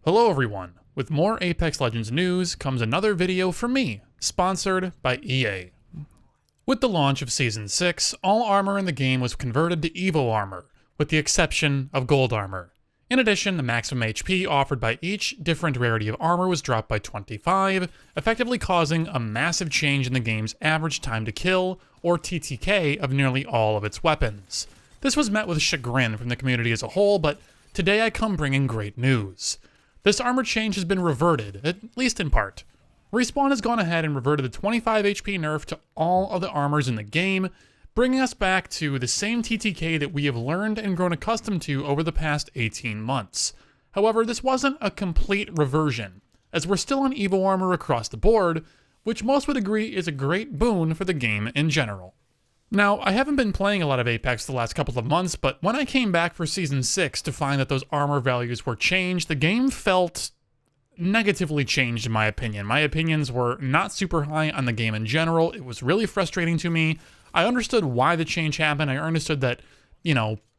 Hello everyone, with more Apex Legends news comes another video from me, sponsored by EA. With the launch of Season 6, all armor in the game was converted to Evo armor, with the exception of gold armor. In addition, the maximum HP offered by each different rarity of armor was dropped by 25, effectively causing a massive change in the game's average time to kill, or TTK, of nearly all of its weapons. This was met with chagrin from the community as a whole, but today I come bringing great news. This armor change has been reverted, at least in part. Respawn has gone ahead and reverted the 25 HP nerf to all of the armors in the game, bringing us back to the same TTK that we have learned and grown accustomed to over the past 18 months. However, this wasn't a complete reversion, as we're still on Evo armor across the board, which most would agree is a great boon for the game in general. Now, I haven't been playing a lot of Apex the last couple of months, but when I came back for Season 6 to find that those armor values were changed, the game felt negatively changed in my opinion. My opinions were not super high on the game in general. It was really frustrating to me. I understood why the change happened. I understood that,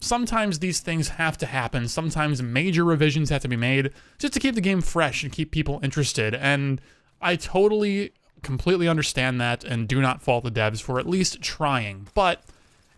sometimes these things have to happen. Sometimes major revisions have to be made just to keep the game fresh and keep people interested. And I completely understand that and do not fault the devs for at least trying, but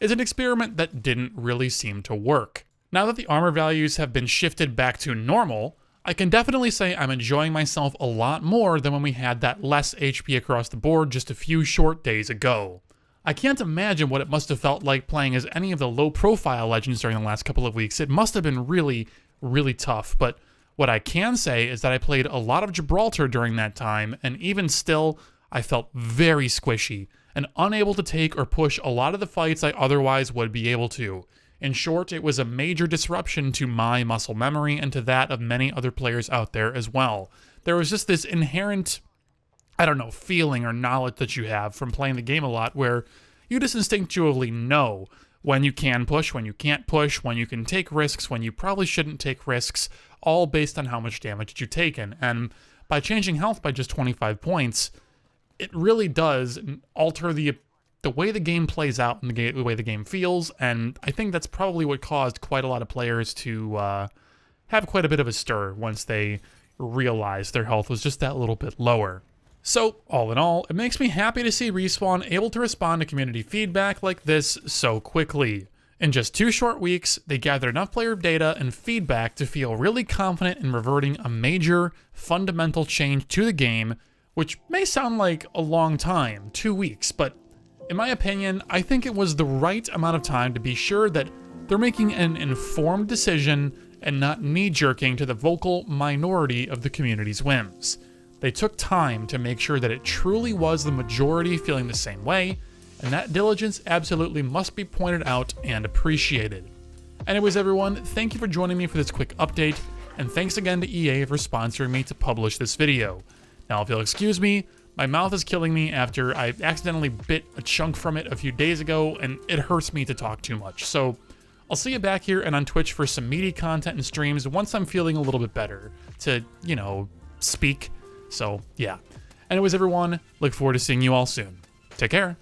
it's an experiment that didn't really seem to work. Now that the armor values have been shifted back to normal, I can definitely say I'm enjoying myself a lot more than when we had that less HP across the board just a few short days ago. I can't imagine what it must have felt like playing as any of the low-profile legends during the last couple of weeks. It must have been really, really tough, but what I can say is that I played a lot of Gibraltar during that time, and even still, I felt very squishy and unable to take or push a lot of the fights I otherwise would be able to. In short, it was a major disruption to my muscle memory and to that of many other players out there as well. There was just this inherent, feeling or knowledge that you have from playing the game a lot where you just instinctually know when you can push, when you can't push, when you can take risks, when you probably shouldn't take risks, all based on how much damage you've taken. And by changing health by just 25 points, it really does alter the way the game plays out and the way the game feels, and I think that's probably what caused quite a lot of players to have quite a bit of a stir once they realized their health was just that little bit lower. So, all in all, it makes me happy to see Respawn able to respond to community feedback like this so quickly. In just 2 short weeks, they gathered enough player data and feedback to feel really confident in reverting a major, fundamental change to the game, which may sound like a long time, 2 weeks, but in my opinion, I think it was the right amount of time to be sure that they're making an informed decision and not knee-jerking to the vocal minority of the community's whims. They took time to make sure that it truly was the majority feeling the same way, and that diligence absolutely must be pointed out and appreciated. Anyways, everyone, thank you for joining me for this quick update, and thanks again to EA for sponsoring me to publish this video. Now, if you'll excuse me, my mouth is killing me after I accidentally bit a chunk from it a few days ago, and it hurts me to talk too much. So, I'll see you back here and on Twitch for some meaty content and streams once I'm feeling a little bit better to, speak. So, yeah. Anyways, everyone, look forward to seeing you all soon. Take care.